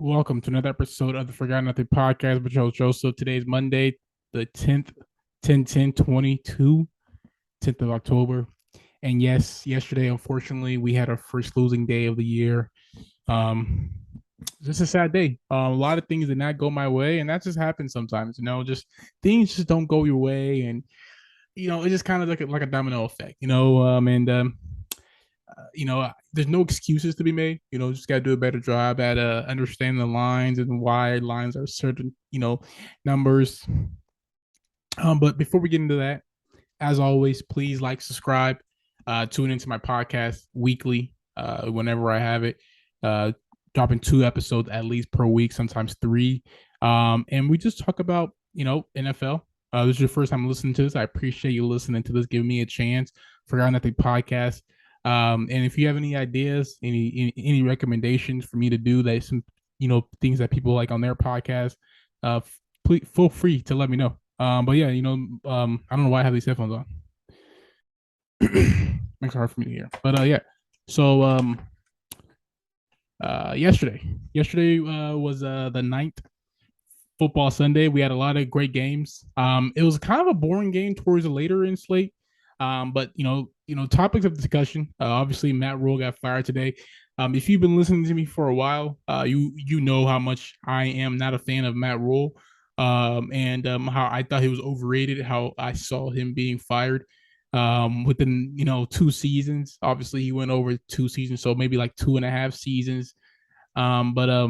Welcome to another episode of the Forgotten Nothing podcast with your host Joseph. Today is Monday, the 10th, 10th of October. And yes, yesterday, unfortunately, we had our first losing day of the year. Um, just a sad day. A lot of things did not go my way, and that just happens sometimes. Just things just don't go your way, and it's just kind of like a domino effect. There's no excuses to be made. Just got to do a better job at understanding the lines and why lines are certain, numbers. But before we get into that, as always, please like, subscribe, tune into my podcast weekly whenever I have it. Dropping 2 episodes at least per week, sometimes 3. And we just talk about, NFL. This is your first time listening to this. I appreciate you listening to this, giving me a chance. Forgotten Nothing podcast. And if you have any ideas, any recommendations for me to do that, some things that people like on their podcast, please feel free to let me know. But yeah, I don't know why I have these headphones on. Makes it hard for me to hear. But yeah, so yesterday was the ninth football Sunday. We had a lot of great games. It was kind of a boring game towards the later in slate. But topics of discussion. Obviously, Matt Rhule got fired today. If you've been listening to me for a while, you know how much I am not a fan of Matt Rhule, and how I thought he was overrated. How I saw him being fired within 2 seasons. Obviously, he went over 2 seasons, so maybe like 2.5 seasons. But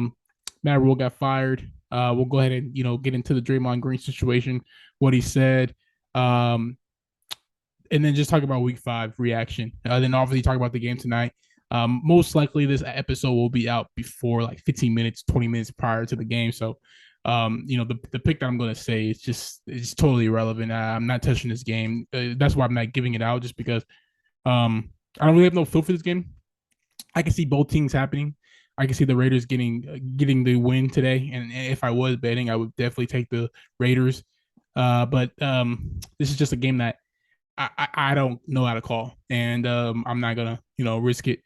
Matt Rhule got fired. We'll go ahead and get into the Draymond Green situation, what he said. And then just talk about week 5 reaction. Then obviously talk about the game tonight. Most likely this episode will be out before like 15 minutes, 20 minutes prior to the game. So, the pick that I'm going to say is it's totally irrelevant. I'm not touching this game. That's why I'm not giving it out, just because I don't really have no feel for this game. I can see both teams happening. I can see the Raiders getting the win today. And if I was betting, I would definitely take the Raiders. But this is just a game that I don't know how to call, and I'm not gonna risk it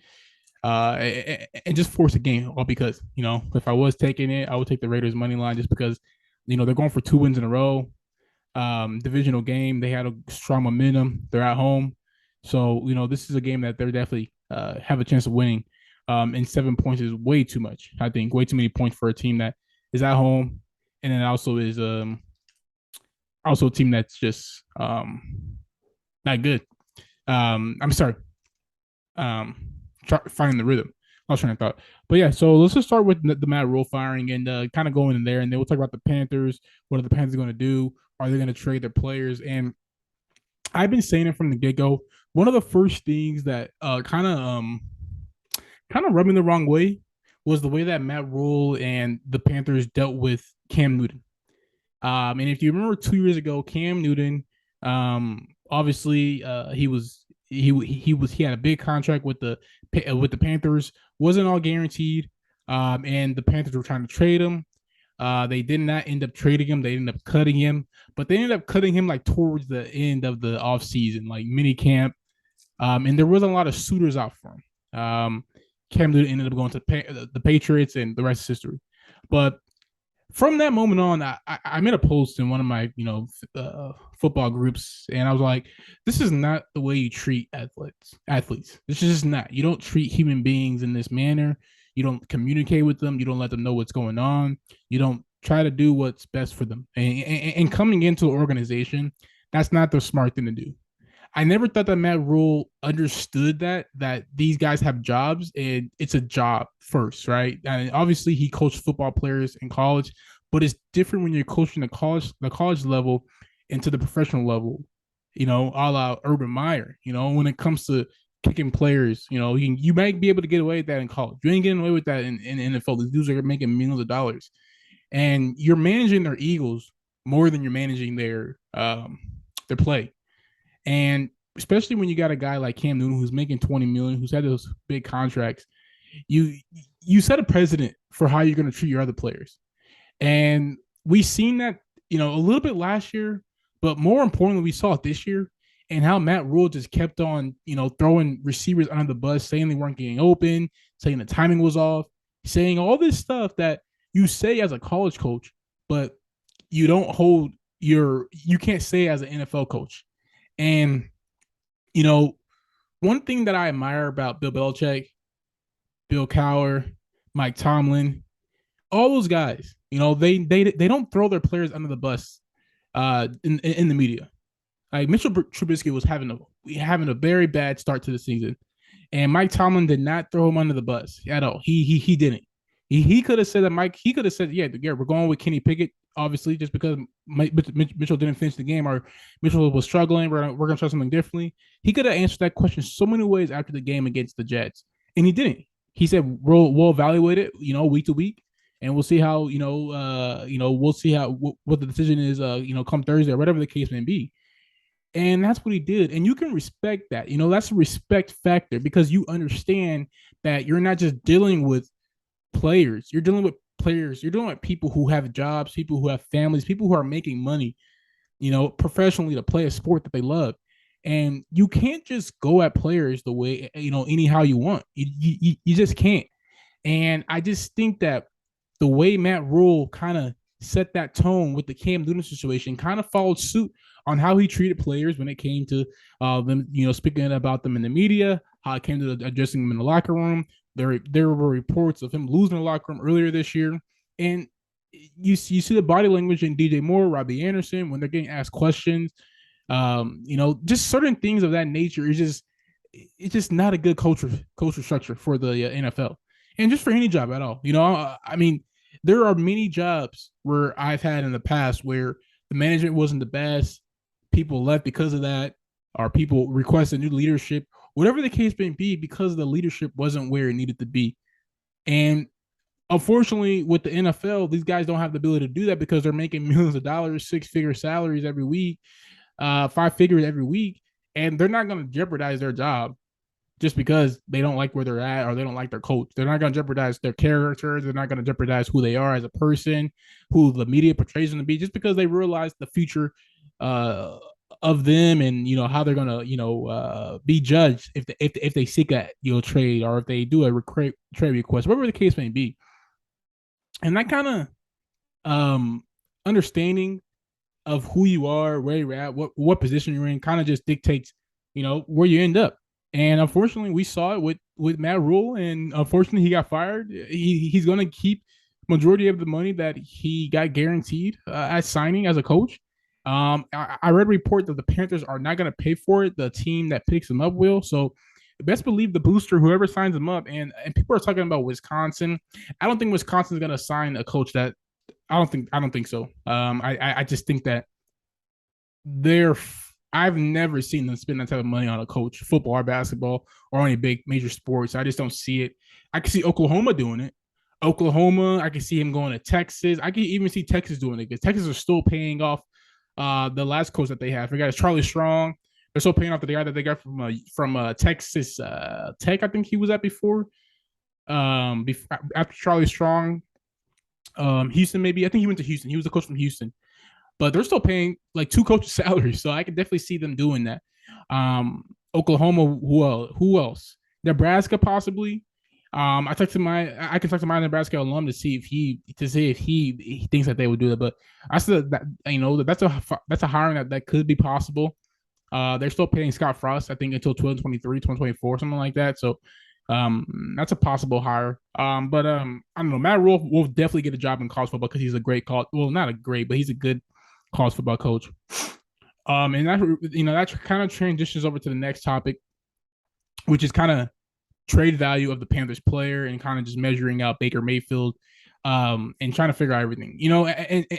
and just force a game, all because if I was taking it, I would take the Raiders money line, just because they're going for 2 wins in a row. Divisional game, they had a strong momentum. They're at home, so this is a game that they're definitely have a chance of winning. And 7 points is way too much. I think way too many points for a team that is at home, and then also is also a team that's just not good. I'm sorry. Finding the rhythm. I was trying to thought, but yeah. So let's just start with the Matt Rhule firing and kind of going in there, and then we'll talk about the Panthers. What are the Panthers going to do? Are they going to trade their players? And I've been saying it from the get go. One of the first things that kind of rubbed me the wrong way was the way that Matt Rhule and the Panthers dealt with Cam Newton. And if you remember 2 years ago, Cam Newton, obviously, he had a big contract with the Panthers. Wasn't all guaranteed, and the Panthers were trying to trade him. They did not end up trading him. They ended up cutting him, but they ended up cutting him like towards the end of the offseason, like mini camp. And there wasn't a lot of suitors out for him. Cam Newton ended up going to the Patriots, and the rest is history. But from that moment on, I made a post in one of my football groups, and I was like, "This is not the way you treat athletes. This is just not. You don't treat human beings in this manner. You don't communicate with them. You don't let them know what's going on. You don't try to do what's best for them. And coming into an organization, that's not the smart thing to do. I never thought that Matt Rhule understood that these guys have jobs and it's a job first, right? And obviously he coached football players in college, but it's different when you're coaching the college level into the professional level, a la Urban Meyer. When it comes to kicking players, you might be able to get away with that in college. You ain't getting away with that in NFL. These dudes are making millions of dollars, and you're managing their egos more than you're managing their play. And especially when you got a guy like Cam Newton who's making $20 million, who's had those big contracts, you set a precedent for how you're going to treat your other players. And we've seen that, a little bit last year, but more importantly, we saw it this year, and how Matt Rhule just kept on, throwing receivers under the bus, saying they weren't getting open, saying the timing was off, saying all this stuff that you say as a college coach, but you can't say as an NFL coach. And one thing that I admire about Bill Belichick, Bill Cowher, Mike Tomlin, all those guys, they don't throw their players under the bus in the media. Like Mitchell Trubisky was having a very bad start to the season, and Mike Tomlin did not throw him under the bus at all. He didn't. He could have said that He could have said, yeah, we're going with Kenny Pickett, obviously, just because Mitchell didn't finish the game or Mitchell was struggling. We're gonna try something differently. He could have answered that question so many ways after the game against the Jets, and he didn't. He said we'll evaluate it, week to week, and we'll see how we'll see how what the decision is, come Thursday or whatever the case may be. And that's what he did. And you can respect that. That's a respect factor because you understand that you're not just dealing with players. You're dealing with players. You're dealing with people who have jobs, people who have families, people who are making money, professionally to play a sport that they love. And you can't just go at players the way, anyhow you want. You just can't. And I just think that the way Matt Rhule kind of set that tone with the Cam Newton situation kind of followed suit on how he treated players when it came to them, speaking about them in the media, how it came to addressing them in the locker room. There were reports of him losing the locker room earlier this year. And you see the body language in DJ Moore, Robbie Anderson, when they're getting asked questions, just certain things of that nature it's just not a good culture structure for the NFL and just for any job at all. I mean, there are many jobs where I've had in the past where the management wasn't the best. People left because of that, or people requested new leadership, whatever the case may be, because the leadership wasn't where it needed to be. And unfortunately, with the NFL, these guys don't have the ability to do that because they're making millions of dollars, 6-figure salaries every week, 5 figures every week, and they're not going to jeopardize their job just because they don't like where they're at or they don't like their coach. They're not going to jeopardize their character. They're not going to jeopardize who they are as a person, who the media portrays them to be, just because they realize the future of them and how they're gonna be judged if they seek a trade or if they do a trade request, whatever the case may be. And that kind of understanding of who you are, where you're at, what position you're in, kind of just dictates where you end up. And unfortunately, we saw it with Matt Rhule, and unfortunately, he got fired. He's going to keep majority of the money that he got guaranteed at signing as a coach. I read a report that the Panthers are not going to pay for it. The team that picks him up will. So best believe the booster, whoever signs him up, and people are talking about Wisconsin. I don't think Wisconsin's going to sign a coach that I don't think so. I just think that I've never seen them spend that type of money on a coach, football or basketball or any big major sports. I just don't see it. I can see Oklahoma doing it. I can see him going to Texas. I can even see Texas doing it because Texas are still paying off the last coach that they have. I forgot, it's Charlie Strong. They're still paying off the guy that they got from Texas Tech. I think he was at before. After Charlie Strong, Houston maybe. I think he went to Houston. He was the coach from Houston, but they're still paying like 2 coaches' salaries. So I can definitely see them doing that. Oklahoma, who else? Nebraska possibly. I can talk to my Nebraska alum to see if he thinks that they would do that. But I said that that's a hiring that could be possible. They're still paying Scott Frost, I think, until 2023, 2024, something like that. So that's a possible hire. But I don't know. Matt Rhule will definitely get a job in college football because he's a great not a great, but he's a good college football coach. And that kind of transitions over to the next topic, which is kind of trade value of the Panthers player and kind of just measuring out Baker Mayfield and trying to figure out everything.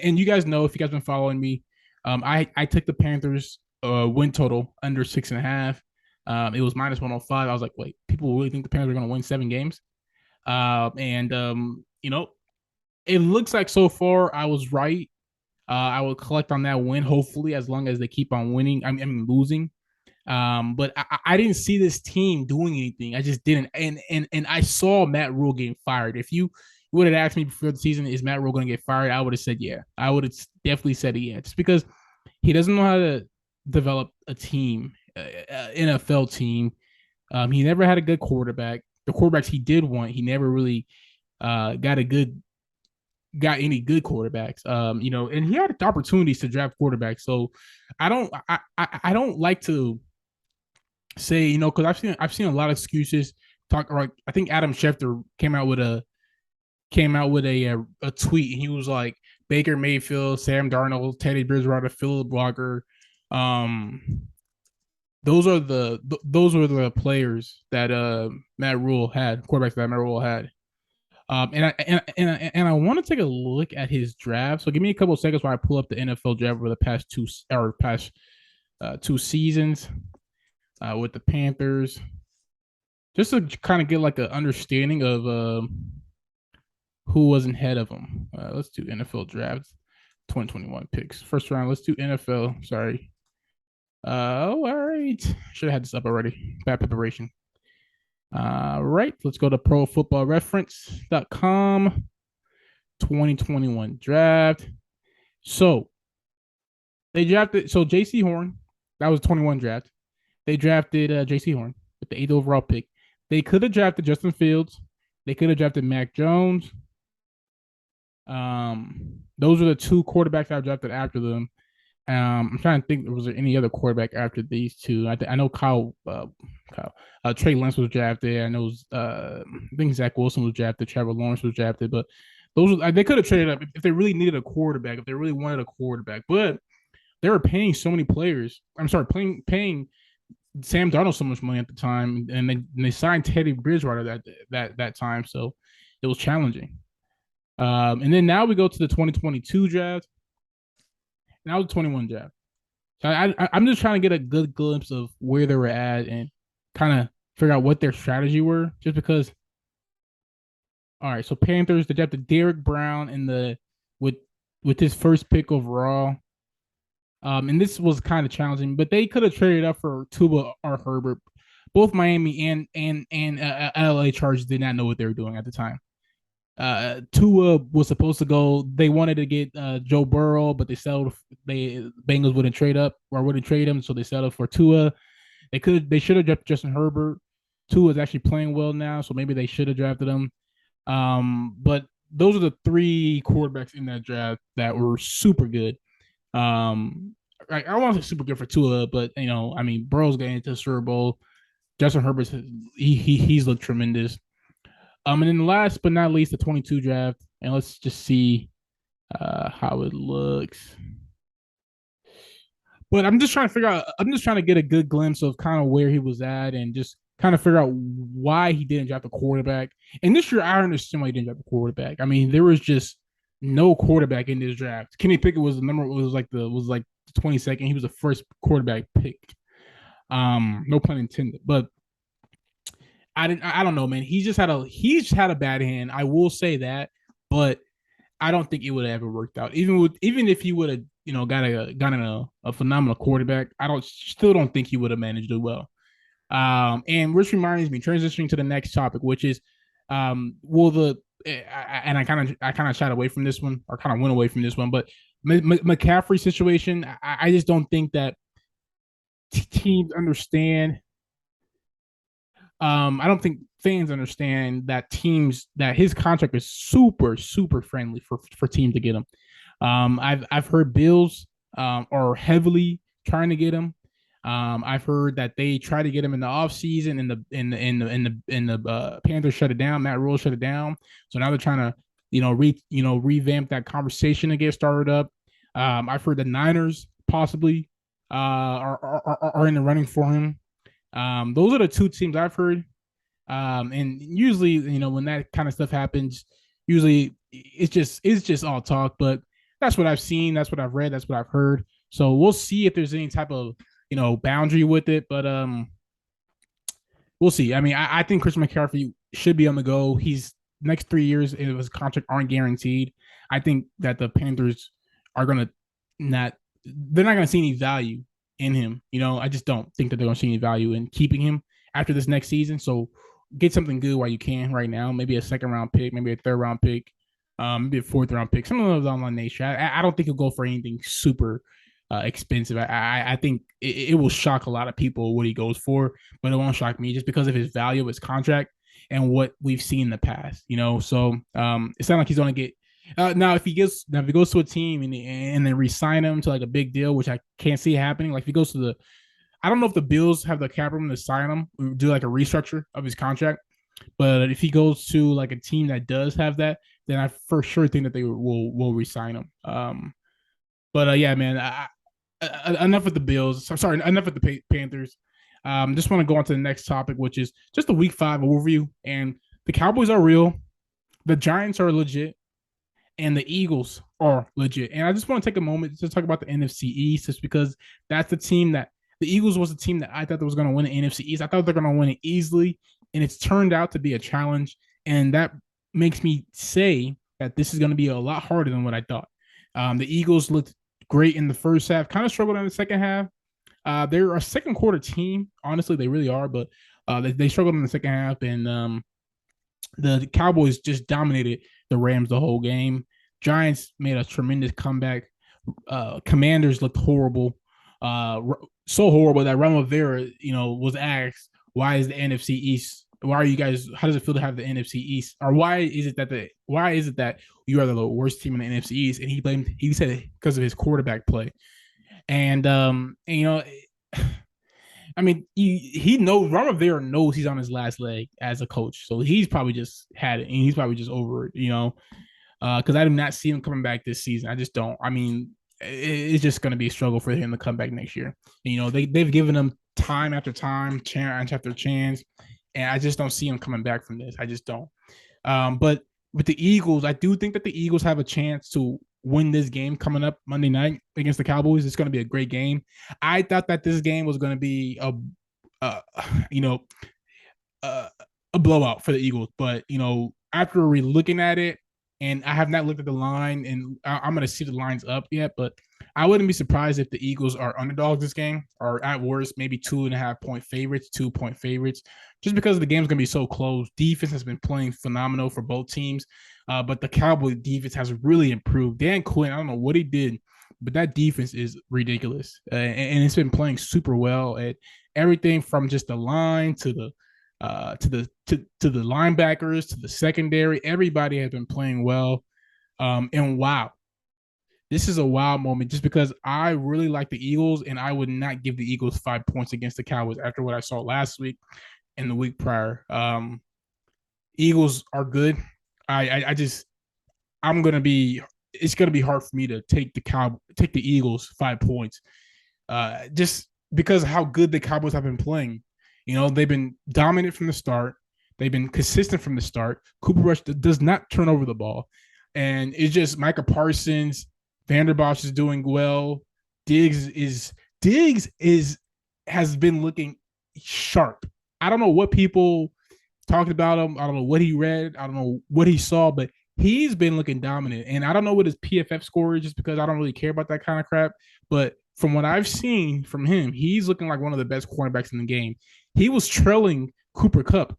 And you guys know, if you guys been following me, I took the Panthers win total under 6.5. It was minus 105. I was like, wait, people really think the Panthers are going to win 7 games? It looks like so far I was right. I will collect on that win, hopefully, as long as they keep on winning. I mean losing. But I didn't see this team doing anything. I just didn't. And I saw Matt Rhule getting fired. If you would have asked me before the season, is Matt Rhule going to get fired? I would have said yeah. I would have definitely said yeah. Just because he doesn't know how to develop a team, NFL team. He never had a good quarterback. The quarterbacks he did want, he never really got a good got any good quarterbacks. And he had opportunities to draft quarterbacks. So I don't like to say, because I've seen a lot of excuses talk. Like I think Adam Schefter came out with a tweet, and he was like Baker Mayfield, Sam Darnold, Teddy Bridgewater, Philip Walker. Um, those were the players that Matt Rhule had, quarterbacks that Matt Rhule had. And I want to take a look at his draft. So give me a couple of seconds while I pull up the NFL draft for the past two seasons with the Panthers, just to kind of get like an understanding of who was ahead of them. Let's do NFL draft 2021 picks. First round, let's do NFL. Sorry. All right. Should have had this up already. Bad preparation. All right. Let's go to profootballreference.com 2021 draft. So they drafted, J.C. Horn, that was 21 draft. They drafted J.C. Horn with the 8th overall pick. They could have drafted Justin Fields. They could have drafted Mac Jones. Those are the two quarterbacks I drafted after them. I'm trying to think, was there any other quarterback after these two? I know Trey Lance was drafted. I know I think Zach Wilson was drafted. Trevor Lawrence was drafted. But they could have traded up if they really needed a quarterback, if they really wanted a quarterback. But they were paying so many players. I'm sorry, paying Sam Darnold so much money at the time, and they signed Teddy Bridgewater that time, so it was challenging. And then now we go to the 2022 draft. Now the 21 draft. So I'm just trying to get a good glimpse of where they were at and kind of figure out what their strategy were. Just because. All right, so Panthers they drafted Derek Brown with his first pick overall. And this was kind of challenging, but they could have traded up for Tua or Herbert. Both Miami and LA Chargers did not know what they were doing at the time. Tua was supposed to go. They wanted to get Joe Burrow, but they settled. Bengals wouldn't trade up or wouldn't trade him, so they settled for Tua. They should have drafted Justin Herbert. Tua is actually playing well now, so maybe they should have drafted him. But those are the three quarterbacks in that draft that were super good. I want to say super good for Tua, but Burrow's getting into the Super Bowl. Justin Herbert's he's looked tremendous. And then last but not least, the 22 draft, and let's just see how it looks. But I'm just trying to get a good glimpse of kind of where he was at, and just kind of figure out why he didn't draft a quarterback. And this year, I understand why he didn't draft a quarterback. I mean, there was just no quarterback in this draft. Kenny Pickett was the 22nd. He was the first quarterback picked. No pun intended. But I don't know, man. He's just had a bad hand. I will say that, but I don't think it would have ever worked out. Even if he would have, gotten a phenomenal quarterback, still don't think he would have managed it well. And which reminds me, transitioning to the next topic, which is, and I kind of shied away from this one, or kind of went away from this one, but McCaffrey situation, I just don't think that teams understand. I don't think fans understand that his contract is super, super friendly for teams to get him. I've heard Bills are heavily trying to get him. I've heard that they tried to get him in the offseason, and the Panthers shut it down. Matt Rhule shut it down. So now they're trying to revamp that conversation and get started up. I've heard the Niners possibly are in the running for him. Those are the two teams I've heard. And usually, when that kind of stuff happens, usually it's just all talk. But that's what I've seen. That's what I've read. That's what I've heard. So we'll see if there's any type of boundary with it. But we'll see. I mean, I think Chris McCaffrey should be on the go. He's next 3 years of his contract aren't guaranteed. I think that the Panthers are they're not gonna see any value in him. I just don't think that they're gonna see any value in keeping him after this next season. So get something good while you can right now. Maybe a second round pick, maybe a third round pick, maybe a fourth round pick. Some of those online nature. I don't think he'll go for anything super expensive. I think it will shock a lot of people what he goes for, but it won't shock me just because of his value of his contract and what we've seen in the past. So it's not like he's going to get Now, if he goes to a team and then re-sign him to like a big deal, which I can't see happening. Like if he goes to the, I don't know if the Bills have the cap room to sign him, do like a restructure of his contract. But if he goes to like a team that does have that, then I for sure think that they will re-sign him. But yeah, man, enough with the Bills. I'm sorry, enough with the Panthers. Just want to go on to the next topic, which is just the Week 5 overview. And the Cowboys are real. The Giants are legit and the Eagles are legit. And I just want to take a moment to talk about the NFC East, just because that's the team that the Eagles was the team that I thought that was going to win the NFC East. I thought they're going to win it easily, and it's turned out to be a challenge. And that makes me say that this is going to be a lot harder than what I thought. The Eagles looked great in the first half, kind of struggled in the second half. They're a second quarter team. Honestly, they really are, but they struggled in the second half, and the Cowboys just dominated the Rams the whole game. Giants made a tremendous comeback. Commanders looked horrible, so horrible that Ron Rivera, was asked, "Why is the NFC East? Why are you guys? How does it feel to have the NFC East? Or why is it that you are the worst team in the NFC East?" And he said because of his quarterback play. And I mean, he knows Ron Rivera knows he's on his last leg as a coach, so he's probably just had it and he's probably just over it, because I do not see him coming back this season. I just don't. I mean, it's just going to be a struggle for him to come back next year. They've given him time after time, chance after chance, and I just don't see him coming back from this. I just don't. But with the Eagles, I do think that the Eagles have a chance to win this game coming up Monday night against the Cowboys. It's going to be a great game. I thought that this game was going to be a blowout for the Eagles, but after looking at it, and I have not looked at the line, and I'm going to see the lines up yet, but I wouldn't be surprised if the Eagles are underdogs this game, or at worst, maybe 2.5 point favorites, 2 point favorites, just because the game's going to be so close. Defense has been playing phenomenal for both teams, but the Cowboy defense has really improved. Dan Quinn, I don't know what he did, but that defense is ridiculous, and it's been playing super well at everything from just the line to the linebackers, to the secondary. Everybody has been playing well. And wow, this is a wow moment just because I really like the Eagles, and I would not give the Eagles 5 points against the Cowboys after what I saw last week and the week prior. Eagles are good. I'm gonna be. It's gonna be hard for me to take the Eagles 5 points, just because of how good the Cowboys have been playing. They've been dominant from the start. They've been consistent from the start. Cooper Rush does not turn over the ball. And it's just Micah Parsons, Vanderbosch is doing well. Diggs has been looking sharp. I don't know what people talked about him. I don't know what he read. I don't know what he saw, but he's been looking dominant. And I don't know what his PFF score is, just because I don't really care about that kind of crap. But from what I've seen from him, he's looking like one of the best cornerbacks in the game. He was trailing Cooper Kupp.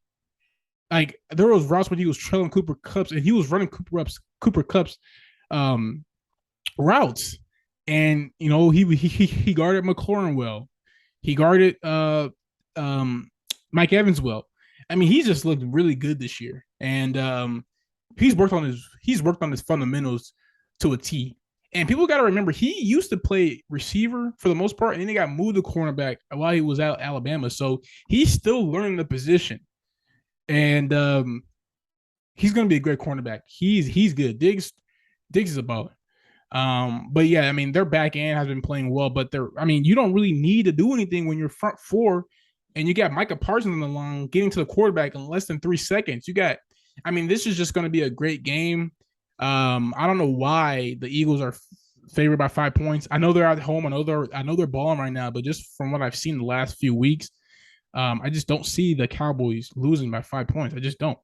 Like, there was routes when he was trailing Cooper Kupp's, and he was running Cooper Kupp's routes. And he guarded McLaurin well. He guarded Mike Evans well. I mean, he's just looked really good this year, and he's worked on his fundamentals to a T. And people got to remember, he used to play receiver for the most part, and then he got moved to cornerback while he was at Alabama. So he's still learning the position, and he's going to be a great cornerback. He's good. Diggs is a baller. But yeah, I mean, their back end has been playing well, but you don't really need to do anything when you're front four, and you got Micah Parsons on the line getting to the quarterback in less than 3 seconds. This is just going to be a great game. I don't know why the Eagles are favored by 5 points. I know they're at home. I know they're balling right now, but just from what I've seen the last few weeks, I just don't see the Cowboys losing by 5 points. I just don't.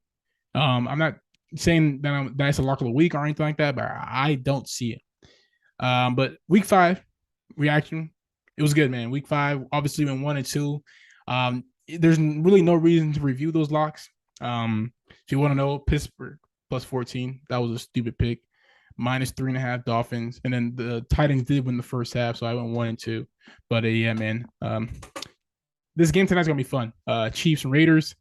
I'm not saying that that's a lock of the week or anything like that, but I don't see it. But week 5 reaction, it was good, man. Week 5 obviously went 1-2. There's really no reason to review those locks. If you want to know, Pittsburgh plus 14. That was a stupid pick. -3.5 Dolphins. And then the Titans did win the first half, so I went 1-2. But yeah, man. This game tonight's going to be fun. Chiefs and Raiders.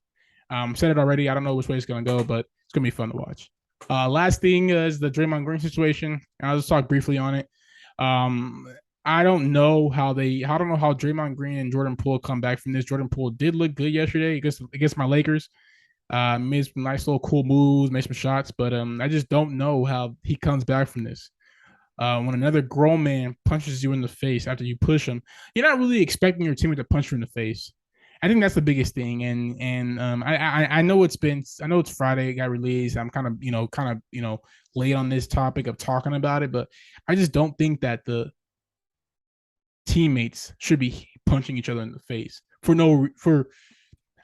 Said it already. I don't know which way it's going to go, but it's going to be fun to watch. Last thing is the Draymond Green situation. I'll just talk briefly on it. Um, I don't know how Draymond Green and Jordan Poole come back from this. Jordan Poole did look good yesterday against my Lakers. Made some nice little cool moves, made some shots, but I just don't know how he comes back from this. When another grown man punches you in the face after you push him, you're not really expecting your teammate to punch you in the face. I think that's the biggest thing, and I know it's Friday, it got released. I'm kind of late on this topic of talking about it, but I just don't think that the teammates should be punching each other in the face for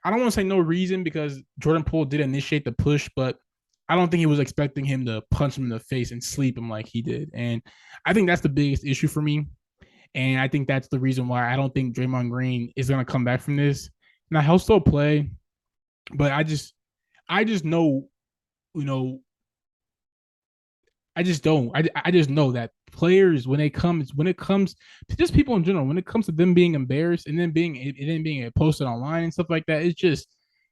I don't want to say no reason, because Jordan Poole did initiate the push, but I don't think he was expecting him to punch him in the face and sleep him like he did. And I think that's the biggest issue for me. And I think that's the reason why I don't think Draymond Green is going to come back from this. Now, he'll still play, but I just know, I just don't. I just know that players, when it comes to just people in general, when it comes to them being embarrassed and then being posted online and stuff like that, it just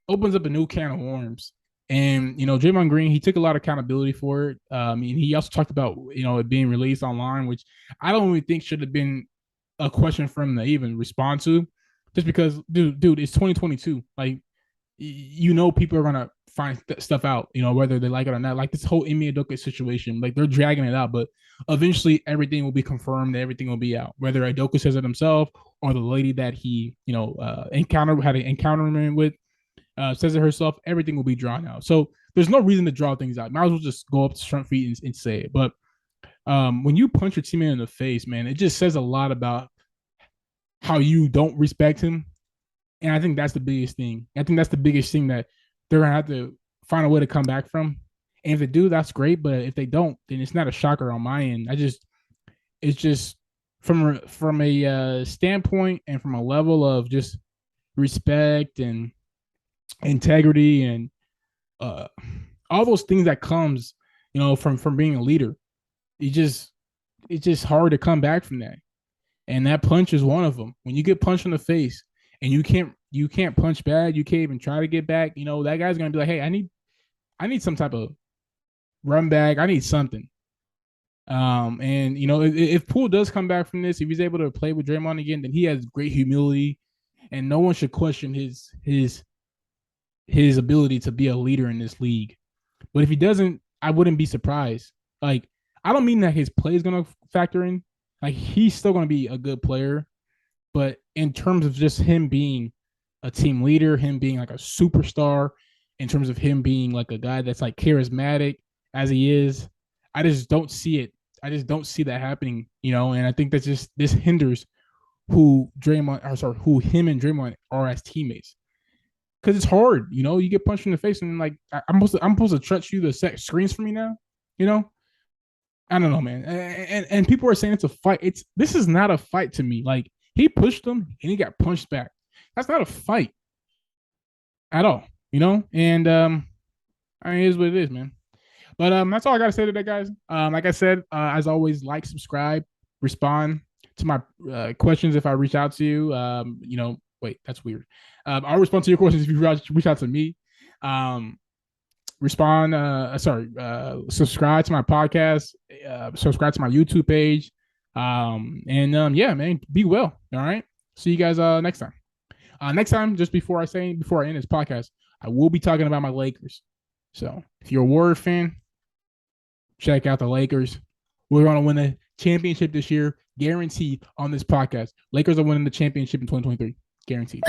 opens up a new can of worms. And Draymond Green, he took a lot of accountability for it. And he also talked about it being released online, which I don't really think should have been a question for him to even respond to, just because, dude, it's 2022. Like, people are gonna find stuff out, whether they like it or not. Like this whole Ime Udoka situation, like they're dragging it out, but eventually everything will be confirmed. Everything will be out, whether Udoka says it himself or the lady that he, had an encounter with says it herself. Everything will be drawn out. So there's no reason to draw things out. Might as well just go up to front feet and say it. But when you punch your teammate in the face, man, it just says a lot about how you don't respect him. And I think that's the biggest thing. I think that's the biggest thing that they're going to have to find a way to come back from. And if they do, that's great. But if they don't, then it's not a shocker on my end. It's just from a standpoint and from a level of just respect and integrity and all those things that comes, from being a leader. It's just hard to come back from that. And that punch is one of them. When you get punched in the face and you can't punch back, you can't even try to get back, that guy's gonna be like, hey, I need some type of run back. I need something. And if Poole does come back from this, if he's able to play with Draymond again, then he has great humility, and no one should question his ability to be a leader in this league. But if he doesn't, I wouldn't be surprised. Like, I don't mean that his play is gonna factor in. Like, he's still gonna be a good player, but in terms of just him being a team leader, him being like a superstar, in terms of him being like a guy that's like charismatic as he is, I just don't see it. I just don't see that happening, and I think that's just, this hinders who him and Draymond are as teammates. Because it's hard, you get punched in the face and like, I'm supposed to trust you to set screens for me now, I don't know, man. And people are saying it's a fight. This is not a fight to me. Like, he pushed him and he got punched back. That's not a fight at all, And it is what it is, man. But that's all I gotta say today, guys. Like I said, as always, like, subscribe, respond to my questions if I reach out to you. Wait, that's weird. I'll respond to your questions if you reach out to me. Subscribe to my podcast, subscribe to my YouTube page. Yeah, man, be well. All right. See you guys next time. Next time, just before I end this podcast, I will be talking about my Lakers. So if you're a Warrior fan, check out the Lakers. We're going to win the championship this year, guaranteed, on this podcast. Lakers are winning the championship in 2023, guaranteed.